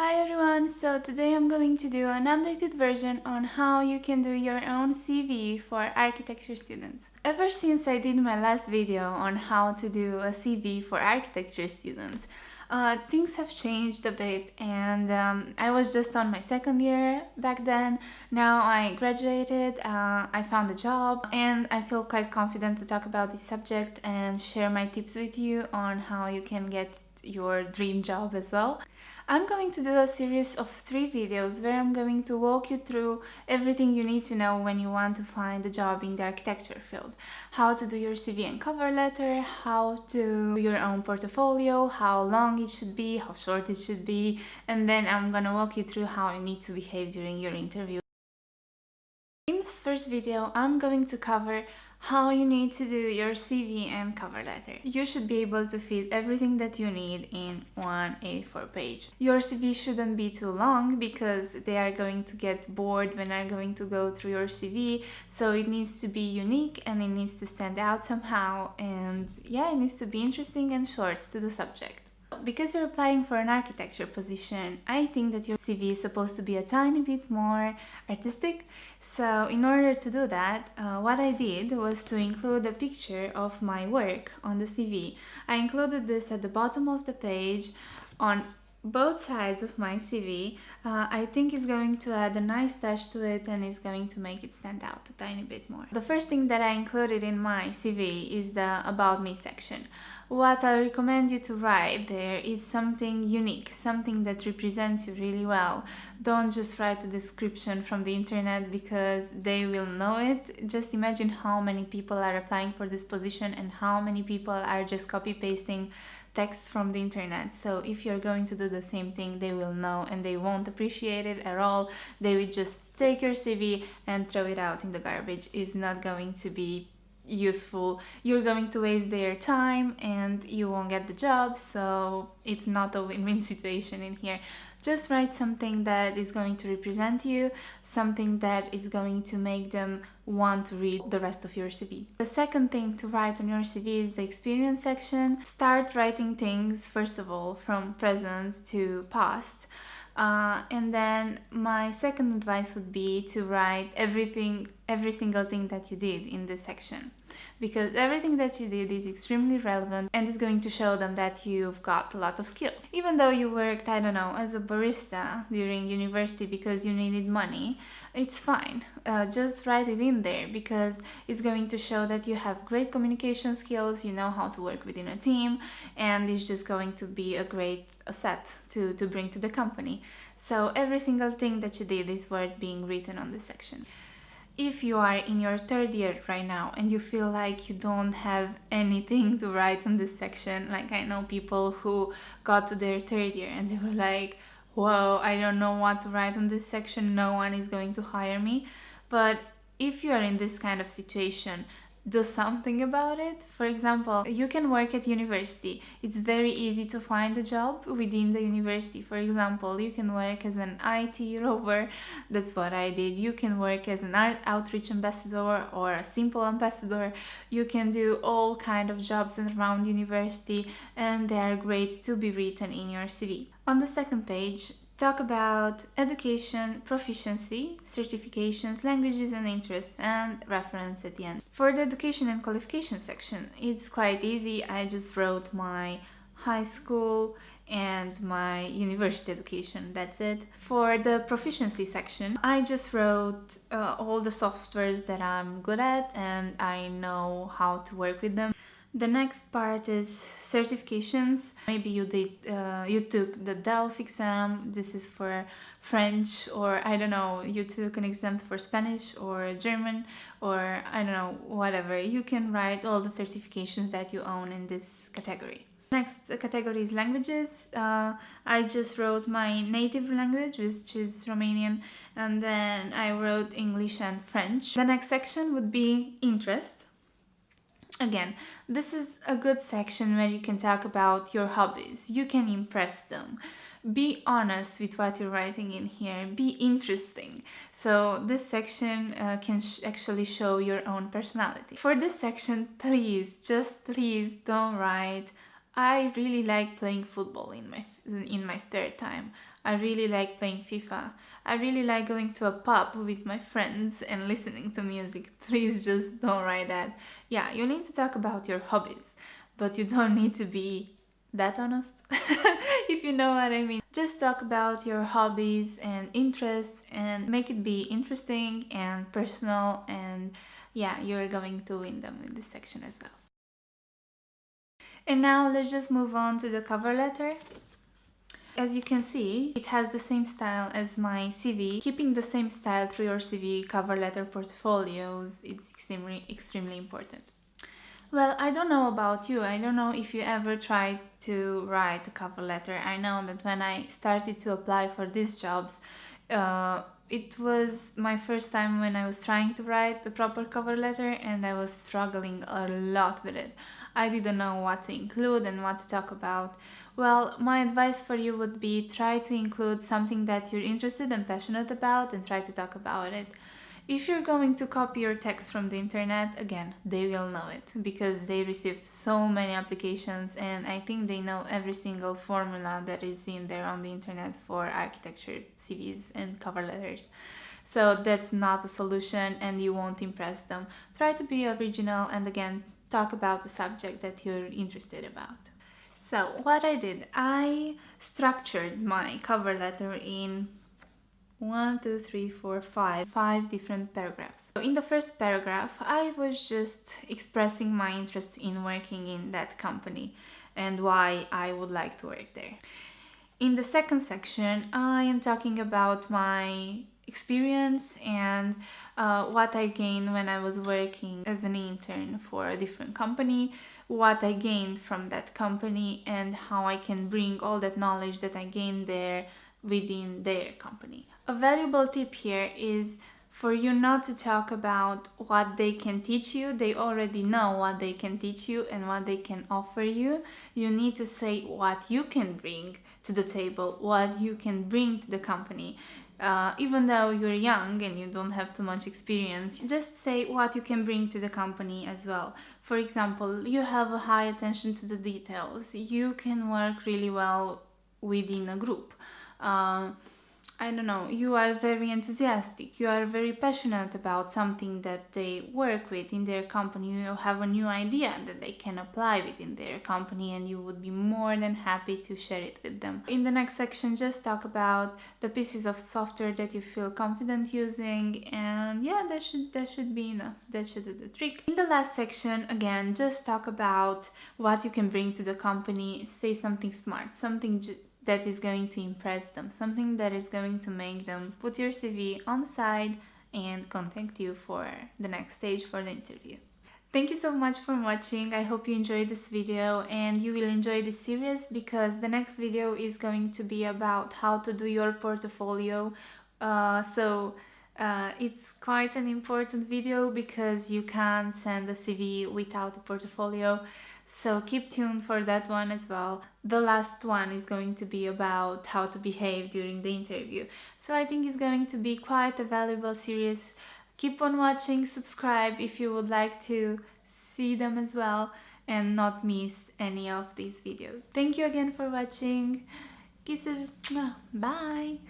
Hi everyone, so today I'm going to do an updated version on how you can do your own CV for architecture students. Ever since I did my last video on how to do a CV for architecture students, things have changed a bit, and I was just on my second year back then. Now I graduated, I found a job, and I feel quite confident to talk about this subject and share my tips with you on how you can get your dream job as well. I'm going to do a series of 3 videos where I'm going to walk you through everything you need to know when you want to find a job in the architecture field. How to do your CV and cover letter, how to do your own portfolio, how long it should be, how short it should be, and then I'm gonna walk you through how you need to behave during your interview. In this first video, I'm going to cover how you need to do your CV and cover letter. You should be able to fit everything that you need in one A4 page. Your CV shouldn't be too long because they are going to get bored when they're going to go through your CV, so it needs to be unique and it needs to stand out somehow, and yeah, it needs to be interesting and short to the subject. Because you're applying for an architecture position, I think that your CV is supposed to be a tiny bit more artistic. So in order to do that, what I did was to include a picture of my work on the CV. I included this at the bottom of the page on both sides of my CV. I think it's going to add a nice touch to it and it's going to make it stand out a tiny bit more. The first thing that I included in my CV is the About Me section. What I recommend you to write there is something unique, something that represents you really well. Don't just write a description from the internet because they will know it. Just imagine how many people are applying for this position and how many people are just copy-pasting text from the internet. So if you're going to do the same thing, they will know and they won't appreciate it at all. They will just take your CV and throw it out in the garbage. It's not going to be useful. You're going to waste their time and you won't get the job, so it's not a win-win situation in here. Just write something that is going to represent you, something that is going to make them want to read the rest of your CV. The second thing to write on your CV is the experience section. Start writing things, first of all, from present to past. And then my second advice would be to write every single thing that you did in this section, because everything that you did is extremely relevant and is going to show them that you've got a lot of skills. Even though you worked, I don't know, as a barista during university because you needed money, it's fine. Just write it in there because it's going to show that you have great communication skills, you know how to work within a team, and it's just going to be a great asset to bring to the company. So every single thing that you did is worth being written on this section. If you are in your third year right now and you feel like you don't have anything to write on this section, like I know people who got to their third year and they were like, whoa, I don't know what to write on this section, no one is going to hire me. But if you are in this kind of situation, do something about it. For example, you can work at university. It's very easy to find a job within the university. For example, you can work as an IT rover. That's what I did. You can work as an outreach ambassador or a simple ambassador. You can do all kind of jobs around university, and they are great to be written in your CV. On the second page, talk about education, proficiency, certifications, languages and interests, and reference at the end. For the education and qualification section, it's quite easy. I just wrote my high school and my university education, that's it. For the proficiency section, I just wrote all the softwares that I'm good at and I know how to work with them. The next part is certifications. Maybe you took the DELF exam, this is for French, or I don't know, you took an exam for Spanish or German, or I don't know, whatever. You can write all the certifications that you own in this category. Next category is languages. I just wrote my native language, which is Romanian, and then I wrote English and French. The next section would be interest. Again, this is a good section where you can talk about your hobbies. You can impress them. Be honest with what you're writing in here. Be interesting. So this section can actually show your own personality. For this section, please, just please don't write I really like playing football in my spare time. I really like playing FIFA. I really like going to a pub with my friends and listening to music. Please just don't write that. Yeah, you need to talk about your hobbies, but you don't need to be that honest. If you know what I mean. Just talk about your hobbies and interests and make it be interesting and personal, and yeah, you're going to win them in this section as well. And now let's just move on to the cover letter. As you can see, it has the same style as my CV. Keeping the same style through your CV, cover letter, portfolios, it's extremely important. Well, I don't know about you. I don't know if you ever tried to write a cover letter. I know that when I started to apply for these jobs, it was my first time when I was trying to write the proper cover letter, and I was struggling a lot with it. I didn't know what to include and what to talk about. Well, my advice for you would be try to include something that you're interested and passionate about and try to talk about it. If you're going to copy your text from the internet, again, they will know it because they received so many applications, and I think they know every single formula that is in there on the internet for architecture CVs and cover letters. So that's not a solution and you won't impress them. Try to be original and again, talk about the subject that you're interested about. So what I did, I structured my cover letter in 5 different paragraphs. So in the first paragraph, I was just expressing my interest in working in that company and why I would like to work there. In the second section, I am talking about my experience and what I gained when I was working as an intern for a different company, what I gained from that company, and how I can bring all that knowledge that I gained there within their company. A valuable tip here is for you not to talk about what they can teach you. They already know what they can teach you and what they can offer you. You need to say what you can bring to the table, what you can bring to the company. Even though you're young and you don't have too much experience, just say what you can bring to the company as well. For example, you have a high attention to the details. You can work really well within a group. I don't know, you are very enthusiastic, you are very passionate about something that they work with in their company, you have a new idea that they can apply within their company and you would be more than happy to share it with them. In the next section, just talk about the pieces of software that you feel confident using, and yeah, that should be enough. That should do the trick. In the last section, again, just talk about what you can bring to the company. Say something smart, something that is going to impress them, something that is going to make them put your CV on the side and contact you for the next stage for the interview. Thank you so much for watching. I hope you enjoyed this video and you will enjoy this series because the next video is going to be about how to do your portfolio. It's quite an important video because you can't send a CV without a portfolio. So keep tuned for that one as well. The last one is going to be about how to behave during the interview. So I think it's going to be quite a valuable series. Keep on watching, subscribe if you would like to see them as well and not miss any of these videos. Thank you again for watching. Kisses. Bye.